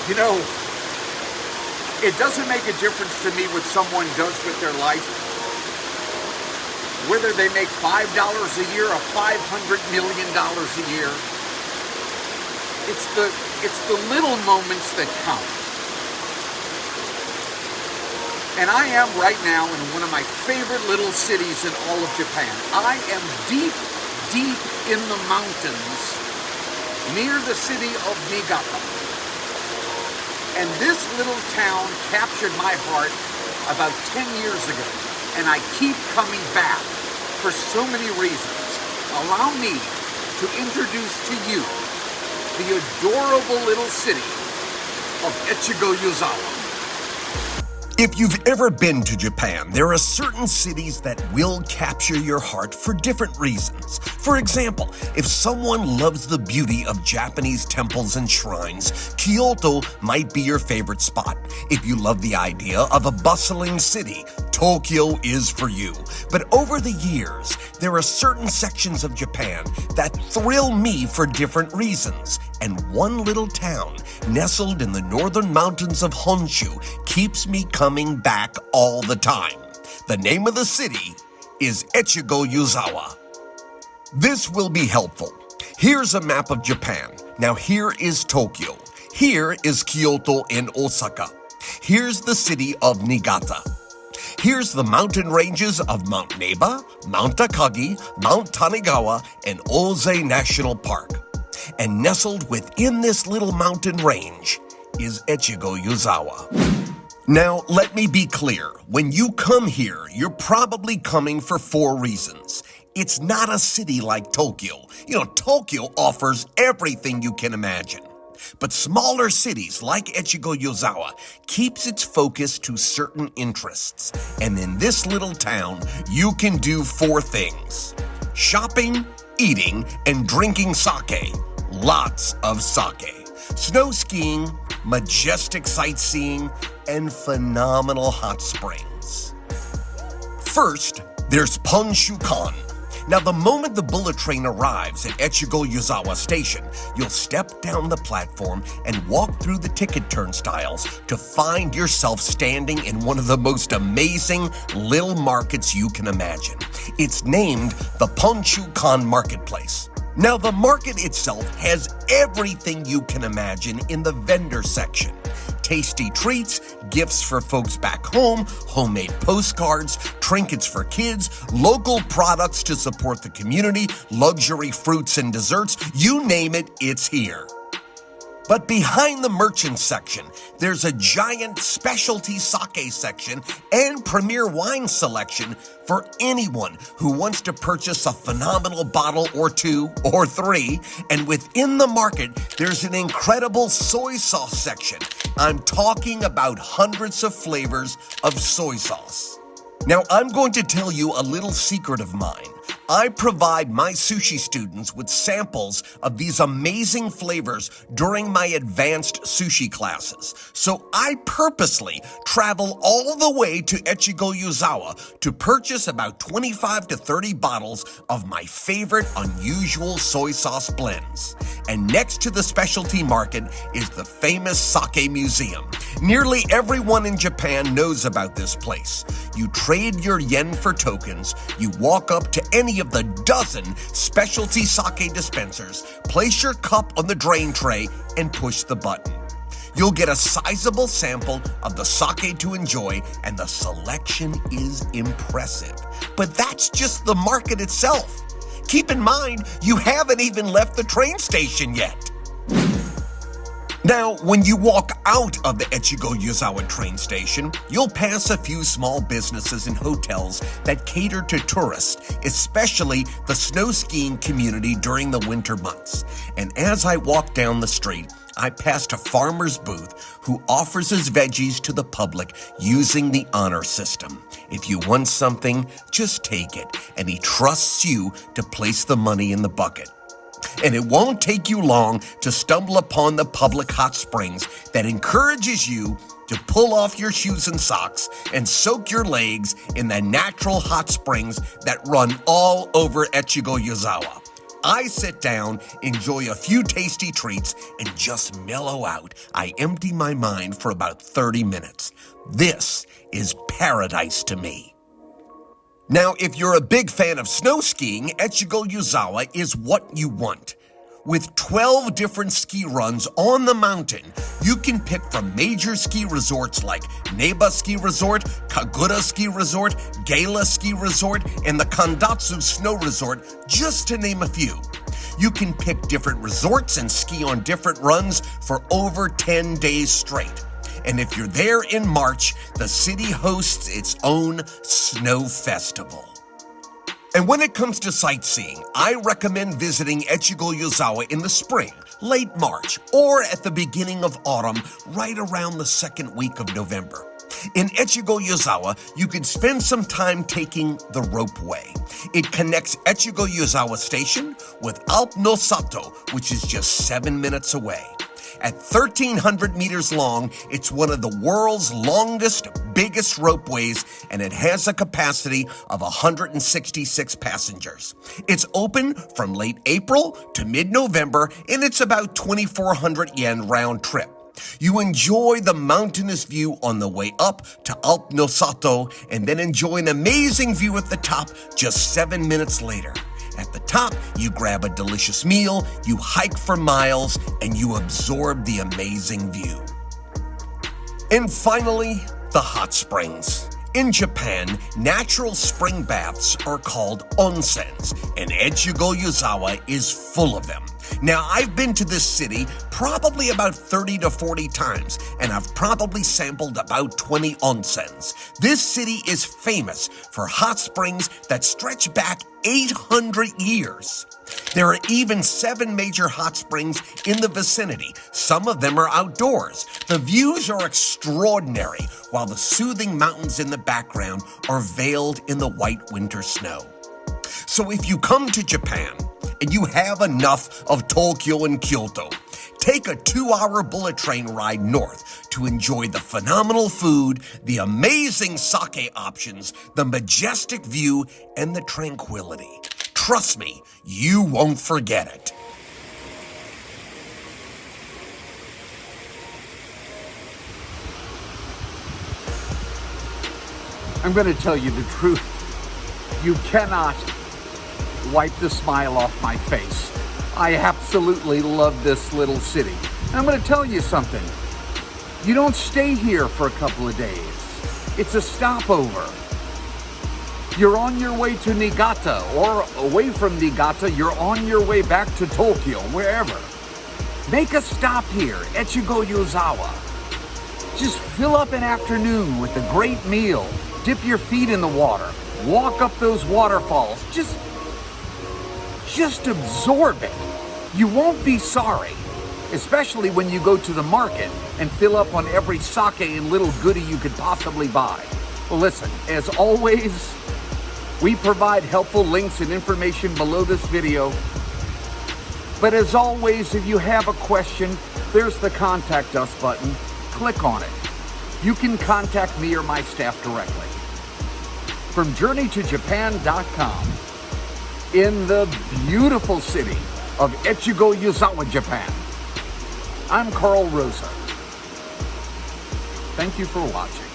You know, it doesn't make a difference to me what someone does with their life, whether they make $5 a year or $500 million a year. It's the little moments that count. And I am right now in one of my favorite little cities in all of Japan. I am deep, deep in the mountains near the city of Niigata. And this little town captured my heart about 10 years ago. And I keep coming back for so many reasons. Allow me to introduce to you the adorable little city of Echigo Yuzawa. If you've ever been to Japan, there are certain cities that will capture your heart for different reasons. For example, if someone loves the beauty of Japanese temples and shrines, Kyoto might be your favorite spot. If you love the idea of a bustling city, Tokyo is for you. But over the years, there are certain sections of Japan that thrill me for different reasons. And one little town, nestled in the northern mountains of Honshu, keeps me coming back all the time. The name of the city is Echigo Yuzawa. This will be helpful. Here's a map of Japan. Now here is Tokyo. Here is Kyoto and Osaka. Here's the city of Niigata. Here's the mountain ranges of Mount Neba, Mount Akagi, Mount Tanigawa, and Ozei National Park. And nestled within this little mountain range is Echigo Yuzawa. Now, let me be clear. When you come here, you're probably coming for 4 reasons. It's not a city like Tokyo. Tokyo offers everything you can imagine. But smaller cities like Echigo Yuzawa keeps its focus to certain interests. And in this little town, you can do 4 things: shopping, eating, and drinking sake. Lots of sake. Snow skiing, majestic sightseeing, and phenomenal hot springs. First, there's Ponshukan. Now, the moment the bullet train arrives at Echigo Yuzawa Station, you'll step down the platform and walk through the ticket turnstiles to find yourself standing in one of the most amazing little markets you can imagine. It's named the Ponshukan Marketplace. Now, the market itself has everything you can imagine in the vendor section. Tasty treats, gifts for folks back home, homemade postcards, trinkets for kids, local products to support the community, luxury fruits and desserts, you name it, it's here. But behind the merchant section, there's a giant specialty sake section and premier wine selection for anyone who wants to purchase a phenomenal bottle or 2 or 3. And within the market, there's an incredible soy sauce section. I'm talking about hundreds of flavors of soy sauce. Now, I'm going to tell you a little secret of mine. I provide my sushi students with samples of these amazing flavors during my advanced sushi classes. So I purposely travel all the way to Echigo Yuzawa to purchase about 25 to 30 bottles of my favorite unusual soy sauce blends. And next to the specialty market is the famous sake museum. Nearly everyone in Japan knows about this place. You trade your yen for tokens, you walk up to any of the dozen specialty sake dispensers, place your cup on the drain tray, and push the button. You'll get a sizable sample of the sake to enjoy, and the selection is impressive. But that's just the market itself. Keep in mind, you haven't even left the train station yet. Now, when you walk out of the Echigo Yuzawa train station, you'll pass a few small businesses and hotels that cater to tourists, especially the snow skiing community during the winter months. And as I walk down the street, I passed a farmer's booth who offers his veggies to the public using the honor system. If you want something, just take it, and he trusts you to place the money in the bucket. And it won't take you long to stumble upon the public hot springs that encourages you to pull off your shoes and socks and soak your legs in the natural hot springs that run all over Echigo Yuzawa. I sit down, enjoy a few tasty treats, and just mellow out. I empty my mind for about 30 minutes. This is paradise to me. Now, if you're a big fan of snow skiing, Echigo Yuzawa is what you want. With 12 different ski runs on the mountain, you can pick from major ski resorts like Neba Ski Resort, Kagura Ski Resort, Gala Ski Resort, and the Kandatsu Snow Resort, just to name a few. You can pick different resorts and ski on different runs for over 10 days straight. And if you're there in March, the city hosts its own snow festival. And when it comes to sightseeing, I recommend visiting Echigo Yuzawa in the spring, late March, or at the beginning of autumn, right around the second week of November. In Echigo Yuzawa, you can spend some time taking the ropeway. It connects Echigo Yuzawa Station with Alp no Sato, which is just 7 minutes away. At 1,300 meters long, it's one of the world's longest, biggest ropeways, and it has a capacity of 166 passengers. It's open from late April to mid-November, and it's about 2,400 yen round trip. You enjoy the mountainous view on the way up to Alp no Sato, and then enjoy an amazing view at the top just 7 minutes later. At the top, you grab a delicious meal, you hike for miles, and you absorb the amazing view. And finally, the hot springs. In Japan, natural spring baths are called onsens, and Echigo Yuzawa is full of them. Now, I've been to this city probably about 30 to 40 times, and I've probably sampled about 20 onsens. This city is famous for hot springs that stretch back 800 years. There are even 7 major hot springs in the vicinity. Some of them are outdoors. The views are extraordinary, while the soothing mountains in the background are veiled in the white winter snow. So if you come to Japan and you have enough of Tokyo and Kyoto, take a 2-hour bullet train ride north to enjoy the phenomenal food, the amazing sake options, the majestic view, and the tranquility. Trust me, you won't forget it. I'm going to tell you the truth. You cannot wipe the smile off my face. I absolutely love this little city. And I'm going to tell you something. You don't stay here for a couple of days. It's a stopover. You're on your way to Niigata, or away from Niigata, you're on your way back to Tokyo, wherever. Make a stop here, Echigo Yuzawa. Just fill up an afternoon with a great meal. Dip your feet in the water. Walk up those waterfalls. Just absorb it. You won't be sorry, especially when you go to the market and fill up on every sake and little goodie you could possibly buy. Well, listen, as always, we provide helpful links and information below this video. But as always, if you have a question, there's the Contact Us button. Click on it. You can contact me or my staff directly. From JourneyToJapan.com, in the beautiful city of Echigo Yuzawa, Japan, I'm Carl Rosa. Thank you for watching.